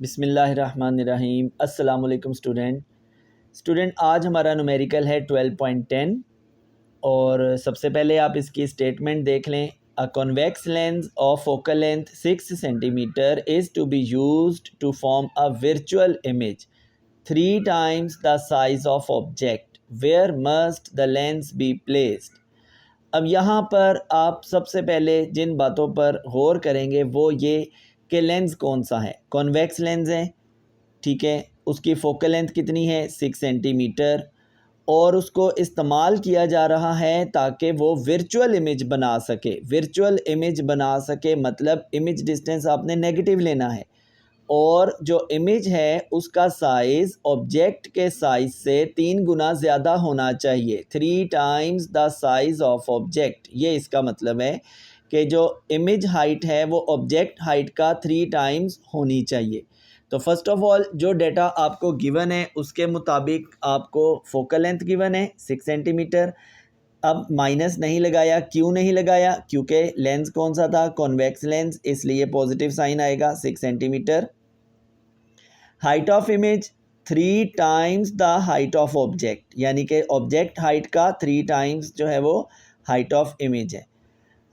बिस्मिल्लाहिर्रहमानिर्रहीम। अस्सलाम वालेकुम स्टूडेंट, आज हमारा न्यूमेरिकल है 12.10 और सबसे पहले आप इसकी स्टेटमेंट देख लें। A convex lens of focal length 6 centimetre is to be used to form a virtual image 3 times the size of object, where must the lens be placed. अब यहाँ पर आप सबसे पहले जिन बातों पर गौर करेंगे वो ये कि लेंस कौन सा है। कॉन्वेक्स लेंस है, ठीक है। उसकी फोकल लेंथ कितनी है, 6 सेंटीमीटर, और उसको इस्तेमाल किया जा रहा है ताकि वो वर्चुअल इमेज बना सके। वर्चुअल इमेज बना सके मतलब इमेज डिस्टेंस आपने नेगेटिव लेना है, और जो इमेज है उसका साइज़ ऑब्जेक्ट के साइज़ से 3 गुना ज़्यादा होना चाहिए। 3 times the size of object. ये इसका मतलब है कि जो इमेज हाइट है वो ऑब्जेक्ट हाइट का 3 times होनी चाहिए। तो फर्स्ट ऑफ ऑल जो डेटा आपको गिवन है उसके मुताबिक आपको फोकल लेंथ गिवन है 6 सेंटीमीटर। अब माइनस नहीं लगाया, क्यों नहीं लगाया? क्योंकि लेंस कौन सा था, कॉन्वेक्स लेंस, इसलिए पॉजिटिव साइन आएगा 6 centimetre. Height of image 3 times the height of object, यानी कि ऑब्जेक्ट हाइट का 3 times जो है वो हाइट ऑफ इमेज है।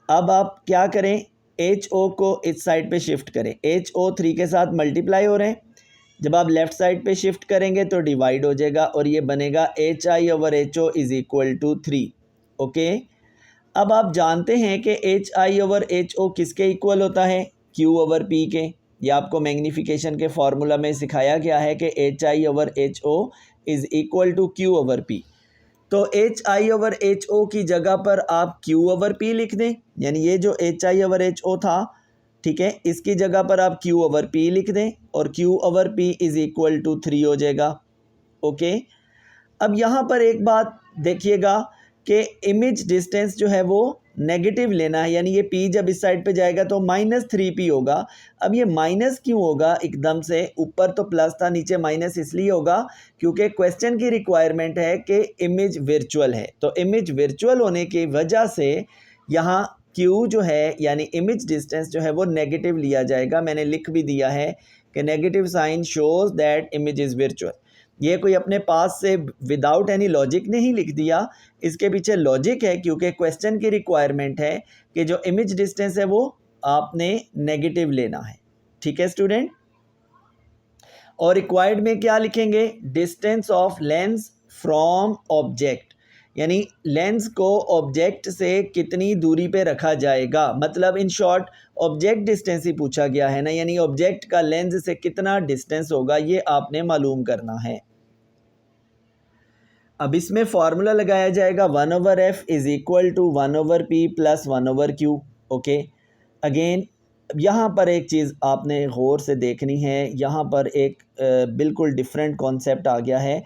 अब आप क्या करें, एच ओ को इस साइड पे शिफ्ट करें। एच ओ 3 के साथ मल्टीप्लाई हो रहे हैं, जब आप लेफ़्ट साइड पे शिफ्ट करेंगे तो डिवाइड हो जाएगा और ये बनेगा H I over H O is equal to 3। Okay, अब आप जानते हैं कि H I over H O किसके इक्वल होता है, क्यू ओवर पी के। ये आपको मैग्नीफिकेशन के फार्मूला में सिखाया गया है कि H I over H O is equal to Q over P. तो H I over H O की जगह पर आप क्यू ओवर पी लिख दें, यानी ये जो H I over H O था, ठीक है, इसकी जगह पर आप क्यू ओवर पी लिख दें और Q over P is equal to 3 हो जाएगा। ओके, अब यहाँ पर एक बात देखिएगा कि इमेज डिस्टेंस जो है वो नेगेटिव लेना है, यानी ये p जब इस साइड पे जाएगा तो -3p होगा। अब ये माइनस क्यों होगा एकदम से, ऊपर तो प्लस था नीचे माइनस इसलिए होगा क्योंकि क्वेश्चन की रिक्वायरमेंट है कि इमेज वर्चुअल है। तो इमेज वर्चुअल होने की वजह से यहाँ q जो है यानी इमेज डिस्टेंस जो है वो नेगेटिव लिया जाएगा। मैंने लिख भी दिया है कि negative sign shows that image is virtual. ये कोई अपने पास से विदाउट एनी लॉजिक नहीं लिख दिया, इसके पीछे लॉजिक है क्योंकि क्वेश्चन की रिक्वायरमेंट है कि जो इमेज डिस्टेंस है वो आपने नेगेटिव लेना है। ठीक है स्टूडेंट, और रिक्वायर्ड में क्या लिखेंगे, distance of lens from object, यानी लेंस को ऑब्जेक्ट से कितनी दूरी पे रखा जाएगा। मतलब इन शॉर्ट ऑब्जेक्ट डिस्टेंस ही पूछा गया है ना, यानी ऑब्जेक्ट का लेंस से कितना डिस्टेंस होगा ये आपने मालूम करना है। अब इसमें फार्मूला लगाया जाएगा 1/f is equal to 1/p plus 1/q। Okay, again यहाँ पर एक चीज़ आपने गौर से देखनी है, यहाँ पर एक बिल्कुल डिफरेंट कॉन्सेप्ट आ गया है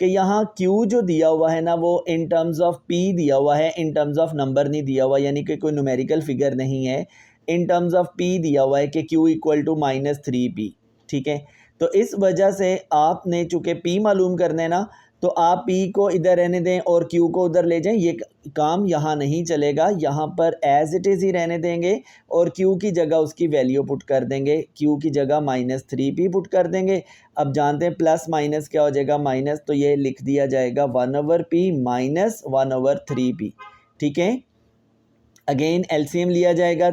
कि यहाँ q जो दिया हुआ है ना वो इन टर्म्स ऑफ p दिया हुआ है, इन टर्म्स ऑफ नंबर नहीं दिया हुआ, यानी कि कोई न्यूमेरिकल फिगर नहीं है। इन टर्म्स ऑफ p दिया हुआ है कि q इक्वल टू -3p। ठीक है, तो इस वजह से आपने चूँकि p मालूम करना है ना, तो आप p को इधर रहने दें और q को उधर ले जाएं। ये काम यहाँ नहीं चलेगा, यहाँ पर एज इट इज़ ही रहने देंगे और q की जगह उसकी वैल्यू पुट कर देंगे। q की जगह -3p पुट कर देंगे। अब जानते हैं प्लस माइनस क्या हो जाएगा, माइनस, तो ये लिख दिया जाएगा 1/p माइनस 1/3p। ठीक है, अगेन एलसीएम लिया जाएगा,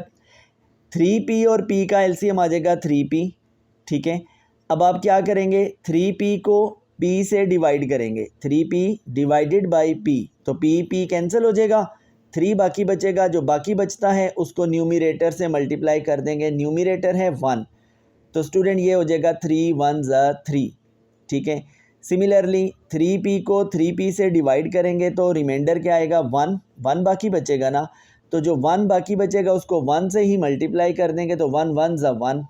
3p और p का एलसीएम आ जाएगा 3p। ठीक है, अब आप क्या करेंगे, 3p को p से डिवाइड करेंगे, 3p डिवाइडेड बाई p, तो p कैंसिल हो जाएगा, 3 बाकी बचेगा। जो बाकी बचता है उसको न्यूमिरेटर से मल्टीप्लाई कर देंगे, न्यूमिरेटर है 1, तो स्टूडेंट ये हो जाएगा 3 1 3। ठीक है, सिमिलरली 3p को 3p से डिवाइड करेंगे तो रिमाइंडर क्या आएगा, 1 बाकी बचेगा ना, तो जो 1 बाकी बचेगा उसको 1 से ही मल्टीप्लाई कर देंगे, तो 1 1 1।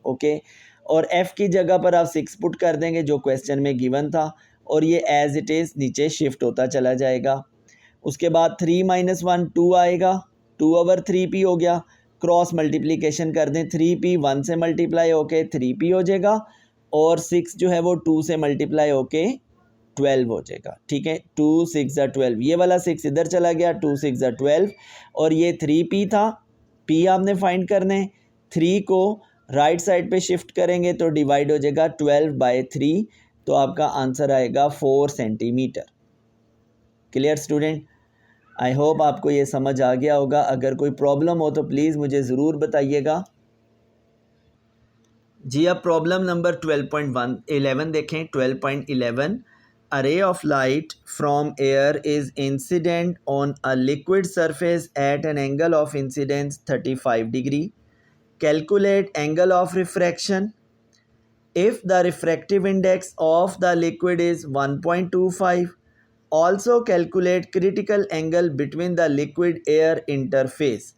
ओके, और f की जगह पर आप 6 पुट कर देंगे जो क्वेश्चन में गिवन था, और ये एज इट इज़ नीचे शिफ्ट होता चला जाएगा। उसके बाद 3 - 1 2 आएगा, 2/3p हो गया, क्रॉस मल्टीप्लिकेशन कर दें, 3p 1 से मल्टीप्लाई होके 3p हो जाएगा, और 6 जो है वो 2 से मल्टीप्लाई होके 12 हो जाएगा। ठीक है, 2 6 12, ये वाला 6 इधर चला गया, 2 6 12, और ये 3p था, p आपने फाइंड करना है। 3 को राइट साइड पे शिफ्ट करेंगे तो डिवाइड हो जाएगा 12/3, तो आपका आंसर आएगा 4 centimetre. Clear student? I hope आपको ये समझ आ गया होगा। अगर कोई प्रॉब्लम हो तो प्लीज़ मुझे ज़रूर बताइएगा। जी अब प्रॉब्लम नंबर 12.11 देखें। 12.11 A ray of light from air is incident on a liquid surface at an angle of incidence 35 degree. Calculate angle of refraction. If the refractive index of the liquid is 1.25, also calculate critical angle between the liquid air interface.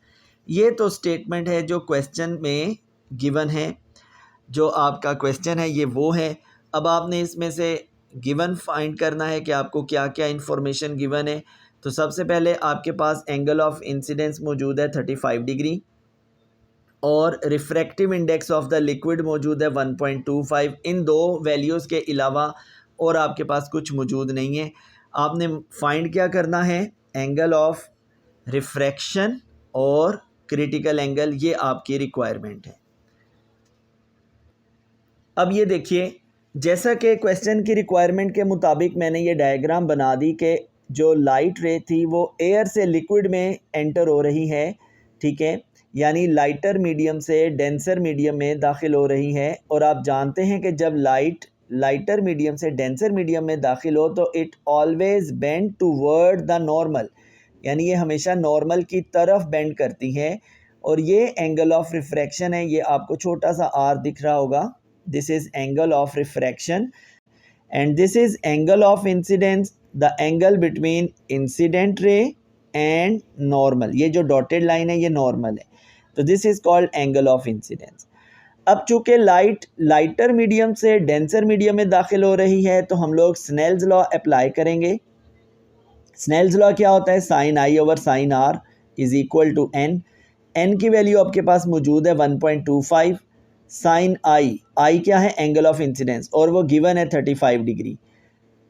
ये तो statement है जो question में given है। जो आपका question है ये वो है। अब आपने इसमें से गिवन फाइंड करना है कि आपको क्या क्या इंफॉर्मेशन गिवन है। तो सबसे पहले आपके पास एंगल ऑफ इंसिडेंस मौजूद है 35 डिग्री और refractive index of the liquid मौजूद है 1.25। इन दो वैल्यूज़ के अलावा और आपके पास कुछ मौजूद नहीं है। आपने फाइंड क्या करना है? एंगल ऑफ रिफ्रैक्शन और क्रिटिकल एंगल, ये आपकी रिक्वायरमेंट है। अब ये देखिए, जैसा कि क्वेश्चन की रिक्वायरमेंट के मुताबिक मैंने ये डायग्राम बना दी कि जो लाइट रे थी वो एयर से लिक्विड में एंटर हो रही है, ठीक है, यानी लाइटर मीडियम से डेंसर मीडियम में दाखिल हो रही है। और आप जानते हैं कि जब लाइट लाइटर मीडियम से डेंसर मीडियम में दाखिल हो तो it always bend toward the normal, यानी ये हमेशा नॉर्मल की तरफ बेंड करती है। और ये एंगल ऑफ रिफ्रैक्शन है, ये आपको छोटा सा आर दिख रहा होगा। This is angle of refraction and this is angle of incidence, the angle between incident ray and normal। ये जो डॉटेड लाइन है ये नॉर्मल है, तो this is called angle of incidence. अब चूंकि लाइट लाइटर मीडियम से डेंसर मीडियम में दाखिल हो रही है तो हम लोग स्नेल्स लॉ अप्लाई करेंगे। स्नेल्स लॉ क्या होता है? Sine I over sine R is equal to N. N की वैल्यू आपके पास मौजूद है 1.25। साइन आई क्या है? एंगल ऑफ इंसिडेंस, और वो गिवन है 35 डिग्री।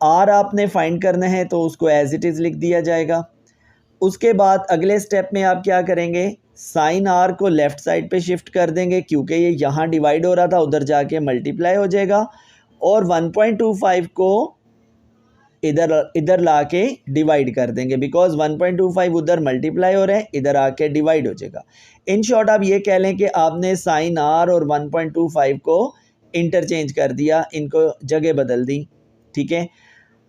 आर आपने फाइंड करना है तो उसको एज इट इज़ लिख दिया जाएगा। उसके बाद अगले स्टेप में आप क्या करेंगे? साइन आर को लेफ़्ट साइड पे शिफ्ट कर देंगे क्योंकि ये यहाँ डिवाइड हो रहा था, उधर जाके मल्टीप्लाई हो जाएगा। और 1.25 को इधर ला के डिवाइड कर देंगे बिकॉज 1.25 उधर मल्टीप्लाई हो रहा है, इधर आके डिवाइड हो जाएगा। इन शॉर्ट आप ये कह लें कि आपने साइन आर और 1.25 को इंटरचेंज कर दिया, इनको जगह बदल दी, ठीक है।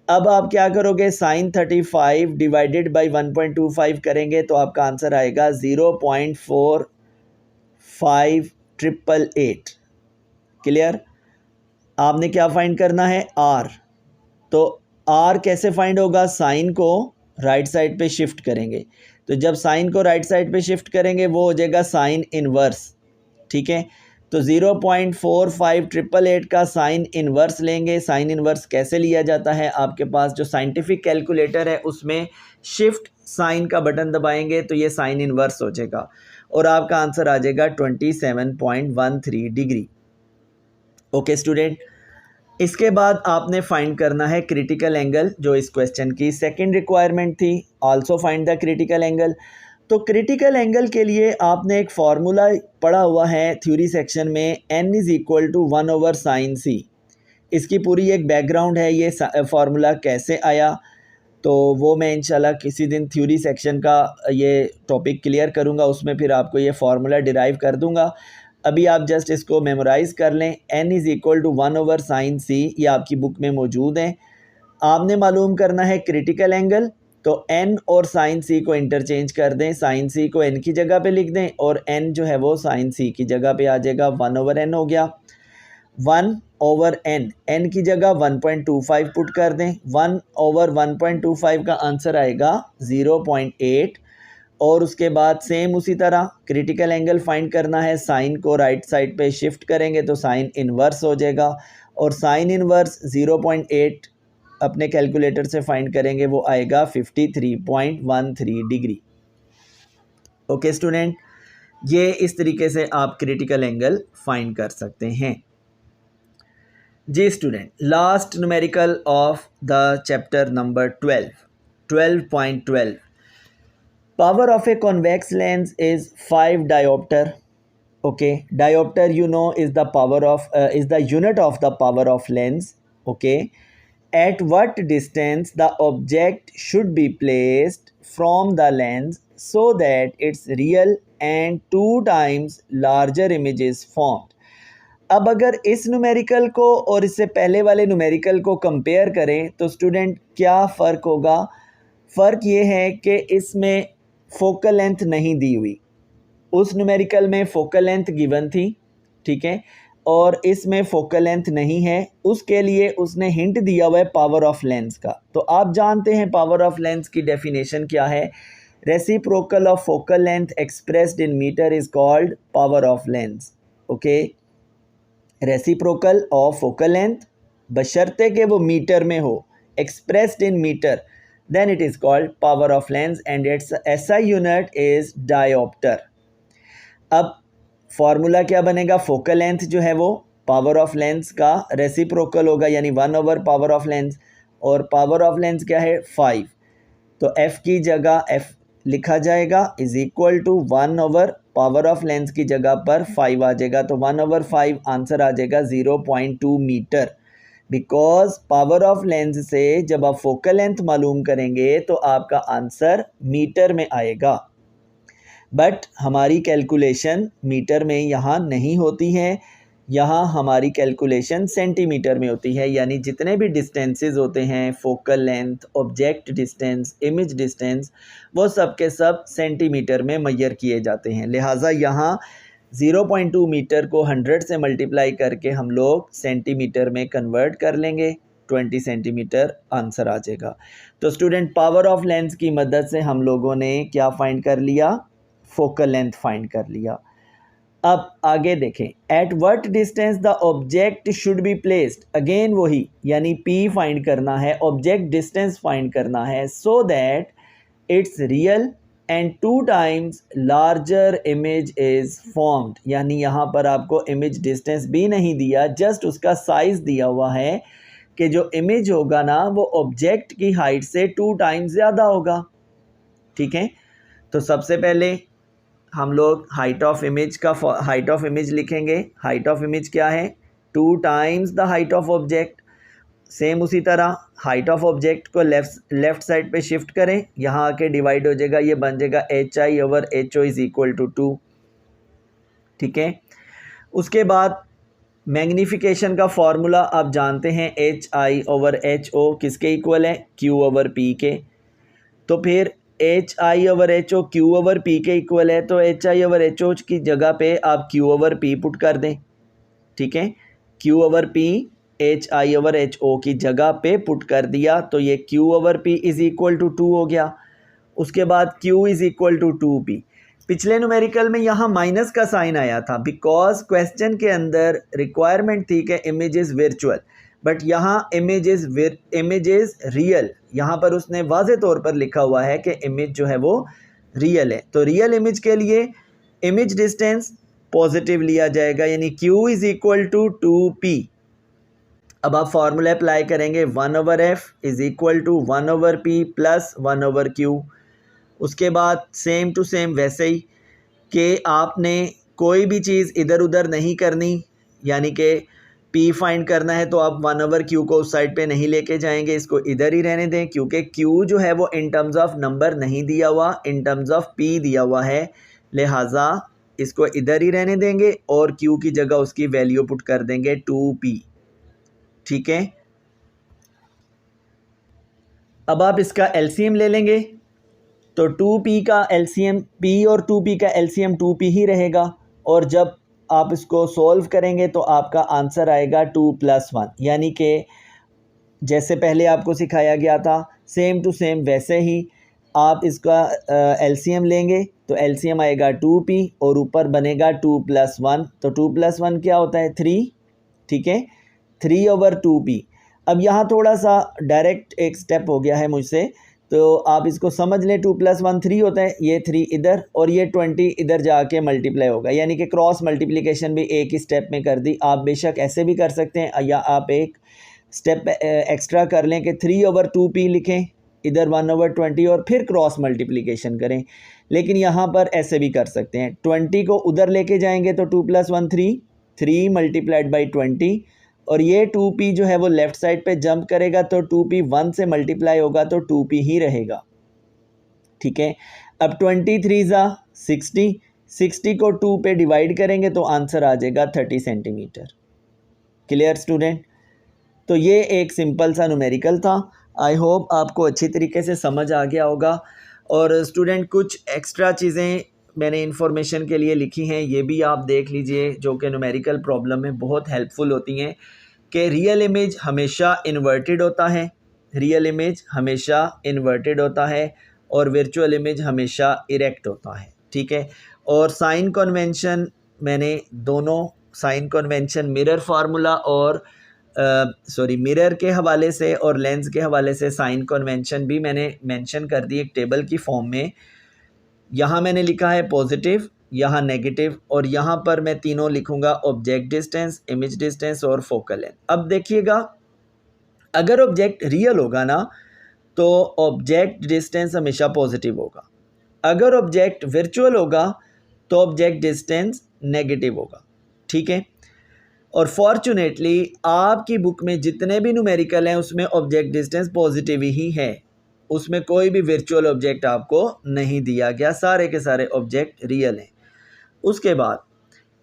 अब आप क्या करोगे? साइन 35 डिवाइडेड बाई 1.25 करेंगे तो आपका आंसर आएगा 0.45888। क्लियर? आपने क्या फाइंड करना है? आर। तो आर कैसे फाइंड होगा? साइन को राइट साइड पे शिफ्ट करेंगे, तो जब साइन को राइट साइड पे शिफ्ट करेंगे वो हो जाएगा साइन इनवर्स, ठीक है। तो 0.45888 का साइन इनवर्स लेंगे। साइन इनवर्स कैसे लिया जाता है? आपके पास जो साइंटिफिक कैलकुलेटर है उसमें शिफ्ट साइन का बटन दबाएंगे तो ये साइन इनवर्स हो जाएगा और आपका आंसर आ जाएगा 27.13 डिग्री। ओके स्टूडेंट, इसके बाद आपने फाइंड करना है क्रिटिकल एंगल, जो इस क्वेश्चन की सेकंड रिक्वायरमेंट थी। Also find the critical angle. तो क्रिटिकल एंगल के लिए आपने एक फार्मूला पढ़ा हुआ है थ्योरी सेक्शन में, n is equal to 1/sin c। इसकी पूरी एक बैकग्राउंड है, ये फार्मूला कैसे आया तो वो मैं इंशाल्लाह किसी दिन थ्योरी सेक्शन का ये टॉपिक क्लियर करूँगा, उसमें फिर आपको ये फार्मूला डिराइव कर दूँगा। अभी आप जस्ट इसको मेमोराइज़ कर लें। n is equal to 1/sin c, ये आपकी बुक में मौजूद है। आपने मालूम करना है क्रिटिकल एंगल, तो n और sin c को इंटरचेंज कर दें। sin c को n की जगह पे लिख दें और n जो है वो sin c की जगह पे आ जाएगा। 1/n हो गया। 1/n, n की जगह 1.25 पुट कर दें। 1/1.25 का आंसर आएगा 0.8। और उसके बाद सेम उसी तरह क्रिटिकल एंगल फाइंड करना है। साइन को राइट साइड पे शिफ्ट करेंगे तो साइन इनवर्स हो जाएगा और साइन इनवर्स 0.8 अपने कैलकुलेटर से फाइंड करेंगे, वो आएगा 53.13 डिग्री। ओके स्टूडेंट, ये इस तरीके से आप क्रिटिकल एंगल फाइंड कर सकते हैं। जी student, last numerical of the chapter number 12.12। Power of a convex lens is 5 diopter. Okay, diopter, you know, is the power of is the unit of the power of lens. Okay, at what distance the object should be placed from the lens so that its real and 2 times larger image is formed. अब अगर इस numerical को और इससे पहले वाले numerical को compare करें तो स्टूडेंट क्या फ़र्क होगा? फ़र्क ये है कि इसमें फोकल लेंथ नहीं दी हुई, उस न्यूमेरिकल में फोकल लेंथ गिवन थी, ठीक है, और इसमें फोकल लेंथ नहीं है। उसके लिए उसने हिंट दिया हुआ है पावर ऑफ लेंस का। तो आप जानते हैं पावर ऑफ लेंस की डेफिनेशन क्या है? Reciprocal of focal length expressed in metre is called power of lens. Okay, reciprocal of focal length बशर्ते कि वो मीटर में हो, expressed in metre, then it is called power of lens and its SI unit is dioptre. अब formula क्या बनेगा? Focal length जो है वो पावर ऑफ लेंस का रेसिप्रोकल होगा, यानी 1 पावर ऑफ लेंस, और पावर ऑफ लेंस क्या है? 5। तो f की जगह f लिखा जाएगा is equal to 1 power of lens की जगह पर 5 आ जाएगा। तो 1/5 आंसर आ जाएगा 0.2 metre. Because power of lens से जब आप फोकल लेंथ मालूम करेंगे तो आपका आंसर मीटर में आएगा, बट हमारी कैलकुलेशन मीटर में यहाँ नहीं होती है, यहाँ हमारी कैलकुलेशन सेंटीमीटर में होती है। यानी जितने भी डिस्टेंसेस होते हैं, focal length, object distance, image distance, वो सब के सब सेंटीमीटर में मेजर किए जाते हैं। लिहाजा यहाँ 0.2 मीटर को 100 से मल्टीप्लाई करके हम लोग सेंटीमीटर में कन्वर्ट कर लेंगे, 20 सेंटीमीटर आंसर आ जाएगा। तो स्टूडेंट, पावर ऑफ लेंस की मदद से हम लोगों ने क्या फाइंड कर लिया? फोकल लेंथ फाइंड कर लिया। अब आगे देखें, at what distance the object should be placed, again वही, यानी P फाइंड करना है, ऑब्जेक्ट डिस्टेंस फाइंड करना है, so that it's real and 2 times larger image is formed. यानी यहाँ पर आपको इमेज डिस्टेंस भी नहीं दिया, जस्ट उसका साइज दिया हुआ है कि जो इमेज होगा ना वो ऑब्जेक्ट की हाइट से 2 टाइम्स ज़्यादा होगा। ठीक है, तो सबसे पहले हम लोग हाइट ऑफ इमेज लिखेंगे। हाइट ऑफ इमेज क्या है? 2 times the height of object. Same उसी तरह हाइट ऑफ ऑब्जेक्ट को लेफ्ट साइड पे शिफ्ट करें, यहाँ आके डिवाइड हो जाएगा, ये बन जाएगा HI/HO इज इक्वल टू 2। ठीक है, उसके बाद मैग्नीफिकेशन का फॉर्मूला आप जानते हैं, HI/HO किसके इक्वल है? Q/P के। तो फिर HI/HO Q/P के इक्वल है, तो HI/HO की जगह पे आप Q/P पुट कर दें। ठीक है, Q/P HI/HO की जगह पे पुट कर दिया, तो ये Q/P इज इक्वल टू 2 हो गया। उसके बाद Q is equal to 2P। पिछले न्यूमेरिकल में यहाँ माइनस का साइन आया था, बिकॉज क्वेश्चन के अंदर रिक्वायरमेंट थी कि इमेज इज वर्चुअल, बट यहाँ इमेज इज रियल। यहाँ पर उसने वाज़े तौर पर लिखा हुआ है कि इमेज जो है वो रियल है। तो रियल इमेज के लिए इमेज डिस्टेंस पॉजिटिव लिया जाएगा, यानी Q is equal to 2P। अब आप फॉर्मूला अप्लाई करेंगे, 1/f is equal to 1/P plus 1/Q। उसके बाद सेम टू सेम वैसे ही कि आपने कोई भी चीज़ इधर उधर नहीं करनी, यानी कि P फाइंड करना है तो आप 1/Q को उस साइड पे नहीं लेके जाएंगे, इसको इधर ही रहने दें, क्योंकि Q जो है वो इन टर्म्स ऑफ नंबर नहीं दिया हुआ, इन टर्म्स ऑफ P दिया हुआ है, लिहाजा इसको इधर ही रहने देंगे और Q की जगह उसकी वैल्यू पुट कर देंगे 2P। ठीक है, अब आप इसका LCM ले लेंगे, तो 2P का LCM P और 2P का LCM 2P ही रहेगा, और जब आप इसको सॉल्व करेंगे तो आपका आंसर आएगा 2 + 1। यानी कि जैसे पहले आपको सिखाया गया था सेम टू सेम वैसे ही आप इसका LCM लेंगे, तो LCM आएगा 2P और ऊपर बनेगा 2 + 1। तो 2 + 1 क्या होता है? 3। ठीक है, 3/2P। अब यहाँ थोड़ा सा डायरेक्ट एक स्टेप हो गया है मुझसे, तो आप इसको समझ लें, 2 + 1 3 होता है, ये 3 इधर और ये 20 इधर जाके मल्टीप्लाई होगा, यानी कि क्रॉस मल्टीप्लिकेशन भी एक ही स्टेप में कर दी। आप बेशक ऐसे भी कर सकते हैं, या आप एक स्टेप एक्स्ट्रा कर लें कि 3/2P लिखें, इधर 1/20 और फिर क्रॉस मल्टीप्लिकेशन करें। लेकिन यहाँ पर ऐसे भी कर सकते हैं, 20 को उधर लेके जाएंगे तो 2 + 1 3, 3 मल्टीप्लाइड बाई 20, और ये 2p जो है वो लेफ़्ट साइड पे जंप करेगा तो 2p 1 से मल्टीप्लाई होगा तो 2p ही रहेगा, ठीक है। अब 23 60, 60 को 2 पे डिवाइड करेंगे तो आंसर आ जाएगा 30 सेंटीमीटर। Clear student? तो ये एक सिंपल सा न्यूमेरिकल था। आई होप आपको अच्छी तरीके से समझ आ गया होगा। और स्टूडेंट कुछ एक्स्ट्रा चीज़ें मैंने इन्फॉर्मेशन के लिए लिखी हैं, ये भी आप देख लीजिए, जो कि न्यूमेरिकल प्रॉब्लम में बहुत हेल्पफुल होती हैं। कि रियल इमेज हमेशा इन्वर्टेड होता है, रियल इमेज हमेशा इन्वर्टेड होता है, और वर्चुअल इमेज हमेशा इरेक्ट होता है, ठीक है। और साइन कन्वेंशन मैंने दोनों साइन कन्वेंशन मिरर फार्मूला और मिरर के हवाले से और लेंस के हवाले से साइन कन्वेंशन भी मैंने मेंशन कर दी एक टेबल की फॉर्म में। यहाँ मैंने लिखा है पॉजिटिव, यहाँ नेगेटिव, और यहाँ पर मैं तीनों लिखूंगा, ऑब्जेक्ट डिस्टेंस, इमेज डिस्टेंस और फोकल लेंथ। अब देखिएगा, अगर ऑब्जेक्ट रियल होगा ना तो ऑब्जेक्ट डिस्टेंस हमेशा पॉजिटिव होगा, अगर ऑब्जेक्ट वर्चुअल होगा तो ऑब्जेक्ट डिस्टेंस नेगेटिव होगा, ठीक है। और फॉर्चुनेटली आपकी बुक में जितने भी न्यूमेरिकल हैं उसमें ऑब्जेक्ट डिस्टेंस पॉजिटिव ही है, उसमें कोई भी वर्चुअल ऑब्जेक्ट आपको नहीं दिया गया, सारे के सारे ऑब्जेक्ट रियल हैं। उसके बाद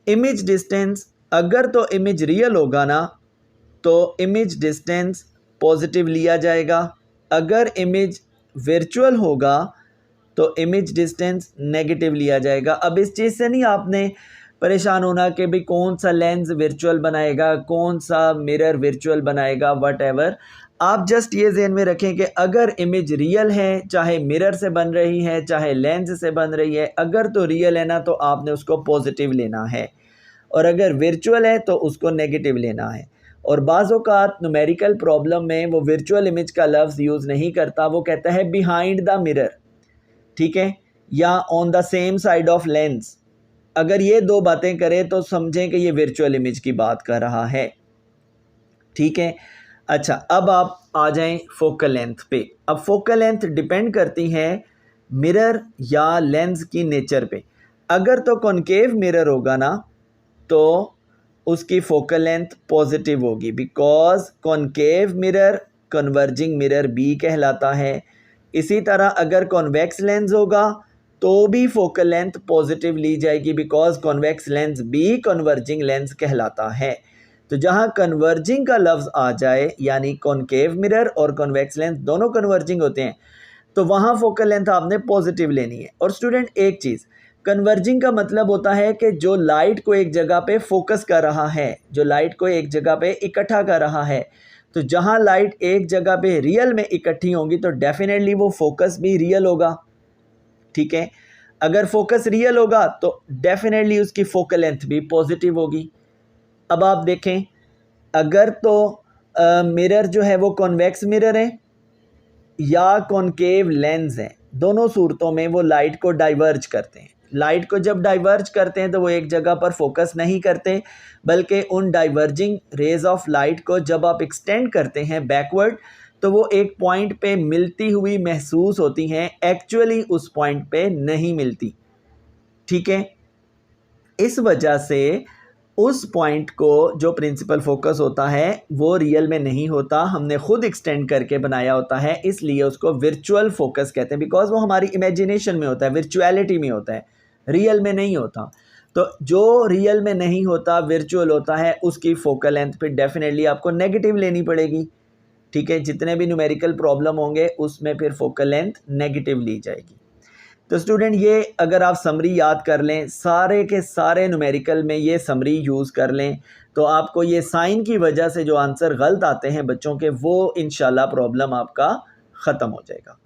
इमेज डिस्टेंस, अगर तो इमेज रियल होगा ना तो इमेज डिस्टेंस पॉजिटिव लिया जाएगा, अगर इमेज वर्चुअल होगा तो इमेज डिस्टेंस नेगेटिव लिया जाएगा। अब इस चीज़ से नहीं आपने परेशान होना कि भाई कौन सा लेंस वर्चुअल बनाएगा, कौन सा मिरर वर्चुअल बनाएगा, वट आप जस्ट ये ज़हन में रखें कि अगर इमेज रियल है, चाहे मिरर से बन रही है चाहे लेंस से बन रही है, अगर तो रियल है ना तो आपने उसको पॉजिटिव लेना है, और अगर वर्चुअल है तो उसको नेगेटिव लेना है। और बाज़ औक़ात न्यूमेरिकल प्रॉब्लम में वो वर्चुअल इमेज का लफ्ज़ यूज़ नहीं करता, वो कहता है बिहाइंड द मिरर, ठीक है, या on the same side of lens. अगर ये दो बातें करें तो समझें कि ये वर्चुअल इमेज की बात कर रहा है, ठीक है। अच्छा, अब आप आ जाएं फोकल लेंथ पे। अब फोकल लेंथ डिपेंड करती है मिरर या लेंस की नेचर पे। अगर तो कॉनकेव मिरर होगा ना तो उसकी फोकल लेंथ पॉजिटिव होगी, because concave mirror converging mirror बी कहलाता है। इसी तरह अगर कॉन्वेक्स लेंस होगा तो भी फोकल लेंथ पॉजिटिव ली जाएगी, बिकॉज कॉन्वेक्स लेंस भी कन्वर्जिंग लेंस कहलाता है। तो जहाँ कन्वर्जिंग का लफ्ज़ आ जाए, यानी कॉनकेव मिरर और कॉन्वेक्स लेंस दोनों कन्वर्जिंग होते हैं, तो वहाँ फोकल लेंथ आपने पॉजिटिव लेनी है। और स्टूडेंट एक चीज़, कन्वर्जिंग का मतलब होता है कि जो लाइट को एक जगह पे फोकस कर रहा है, जो लाइट को एक जगह पे इकट्ठा कर रहा है। तो जहाँ लाइट एक जगह पे रियल में इकट्ठी होंगी तो डेफिनेटली वो फोकस भी रियल होगा, ठीक है। अगर फोकस रियल होगा तो डेफिनेटली उसकी फोकल लेंथ भी पॉजिटिव होगी। अब आप देखें, अगर तो मिरर जो है वो कॉन्वेक्स मिरर है या कॉनकेव लेंस है, दोनों सूरतों में वो लाइट को डाइवर्ज करते हैं। लाइट को जब डाइवर्ज करते हैं तो वो एक जगह पर फोकस नहीं करते, बल्कि उन डाइवर्जिंग रेज ऑफ लाइट को जब आप एक्सटेंड करते हैं बैकवर्ड तो वो एक पॉइंट पे मिलती हुई महसूस होती हैं, एक्चुअली उस पॉइंट पे नहीं मिलती, ठीक है। इस वजह से उस पॉइंट को जो प्रिंसिपल फोकस होता है वो रियल में नहीं होता, हमने खुद एक्सटेंड करके बनाया होता है, इसलिए उसको वर्चुअल फोकस कहते हैं, बिकॉज वो हमारी इमेजिनेशन में होता है, वर्चुअलिटी में होता है, रियल में नहीं होता। तो जो रियल में नहीं होता, वर्चुअल होता है, उसकी फोकल लेंथ फिर डेफिनेटली आपको नेगेटिव लेनी पड़ेगी, ठीक है। जितने भी न्यूमेरिकल प्रॉब्लम होंगे उसमें फिर फोकल लेंथ नेगेटिव ली जाएगी। तो स्टूडेंट ये अगर आप समरी याद कर लें, सारे के सारे न्यूमेरिकल में ये समरी यूज़ कर लें, तो आपको ये साइन की वजह से जो आंसर गलत आते हैं बच्चों के, वो इंशाल्लाह प्रॉब्लम आपका ख़त्म हो जाएगा।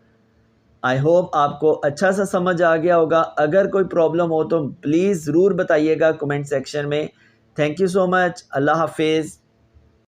आई होप आपको अच्छा सा समझ आ गया होगा। अगर कोई प्रॉब्लम हो तो प्लीज़ ज़रूर बताइएगा कमेंट सेक्शन में। Thank you so much. अल्लाह हाफिज़।